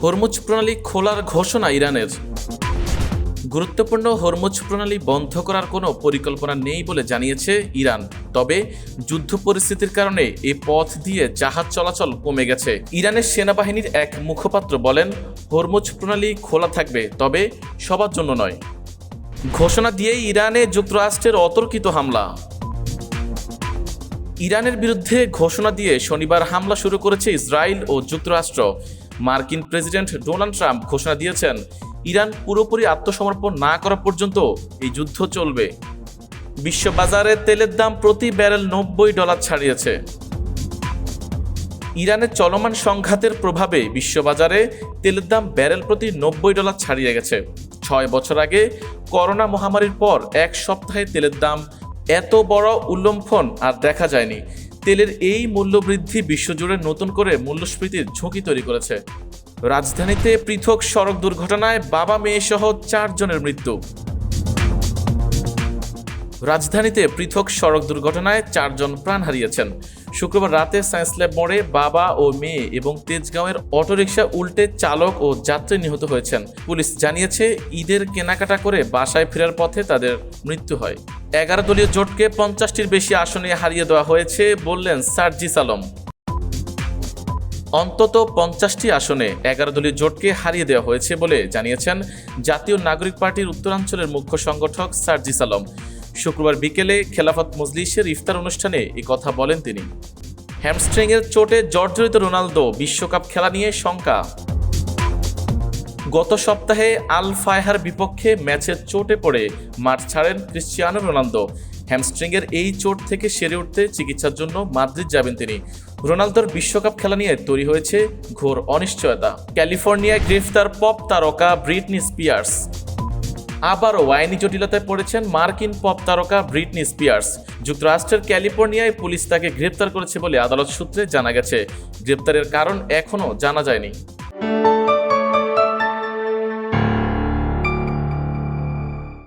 Hormuz প্রণালী খোলার ঘোষণা ইরানের। গুরুত্বপূর্ণ হরমুজ প্রণালী বন্ধ করার কোনো পরিকল্পনা নেই বলে জানিয়েছে ইরান। তবে যুদ্ধ পরিস্থিতির কারণে এই পথ দিয়ে জাহাজ চলাচল কমে গেছে। ইরানের সেনাবাহিনীর এক মুখপাত্র বলেন, হরমুজ প্রণালী খোলা থাকবে, তবে সবার জন্য নয়। ঘোষণা দিয়েই ইরানে যুক্তরাষ্ট্রের অতর্কিত হামলা। ইরানের বিরুদ্ধে ঘোষণা দিয়ে শনিবার হামলা শুরু করেছে ইসরায়েল ও যুক্তরাষ্ট্র। মার্কিন প্রেসিডেন্ট ডোনাল্ড ট্রাম্প ঘোষণা দিয়েছেন, ইরান পুরোপুরি আত্মসমর্পণ না করা পর্যন্ত এই যুদ্ধ চলবে। বিশ্ববাজারে তেলের দাম প্রতি ব্যারেল $90 ছাড়িয়েছে। ইরানের চলমান সংঘাতের প্রভাবে বিশ্ববাজারে তেলের দাম ব্যারেল প্রতি $90 ছাড়িয়ে গেছে। 6 বছর আগে করোনা মহামারীর পর এক সপ্তাহে তেলের দাম এত বড় উল্লম্ফন আর দেখা যায়নি। তেলের এই মূল্যবৃদ্ধি বিশ্বজুড়ে নতুন করে মূল্যস্ফীতির ঝুঁকি তৈরি করেছে। রাজধানীতে পৃথক সড়ক দুর্ঘটনায় বাবা মেয়ে সহ 4 জনের মৃত্যু। রাজধানীতে পৃথক সড়ক দুর্ঘটনায় 4 জন প্রাণ হারিয়েছেন। শুক্রবার রাতে সায়েন্স ল্যাব মোড়ে বাবা ও মেয়ে এবং তেজগাঁওয়ের অটোরিকশা উল্টে চালক ও যাত্রী নিহত হয়েছেন। পুলিশ জানিয়েছে, ঈদের কেনাকাটা করে বাসায় ফেরার পথে তাদের মৃত্যু হয়। 11 দলীয় জোটকে 50টির বেশি আসনে হারিয়ে দেওয়া হয়েছে বললেন সার্জিস আলম। অন্তত 50টি আসনে 11 দলীয় জোটকে হারিয়ে দেওয়া হয়েছে বলে জানিয়েছেন জাতীয় নাগরিক পার্টির উত্তরাঞ্চলের মুখ্য সংগঠক সার্জিস আলম। শুক্রবার বিকেলে খেলাফত মজলিসের ইফতার অনুষ্ঠানে এই কথা বলেন তিনি। হ্যামস্ট্রিংয়ের চোটে জর্জরিত রোনালদো, বিশ্বকাপ খেলা নিয়ে শঙ্কা। গত সপ্তাহে আল ফায়হার বিপক্ষে ম্যাচের চোটে পড়ে মাঠ ছাড়েন ক্রিশ্চিয়ানো রোনালদো। হ্যামস্ট্রিংয়ের এই চোট থেকে সেরে উঠতে চিকিৎসার জন্য মাদ্রিদ যাবেন তিনি। রোনালদোর বিশ্বকাপ খেলা নিয়ে তৈরি হয়েছে ঘোর অনিশ্চয়তা। ক্যালিফোর্নিয়ায় গ্রেফতার পপ তারকা ব্রিটনি স্পিয়ার্স। আবারও আইনি জটিলতায় পড়েছেন মার্কিন পপ তারকা ব্রিটনি স্পিয়ার্স। যুক্তরাষ্ট্রের ক্যালিফোর্নিয়ায় পুলিশ তাকে গ্রেপ্তার করেছে বলে আদালত সূত্রে জানা গেছে। গ্রেপ্তারের কারণ এখনও জানা যায়নি।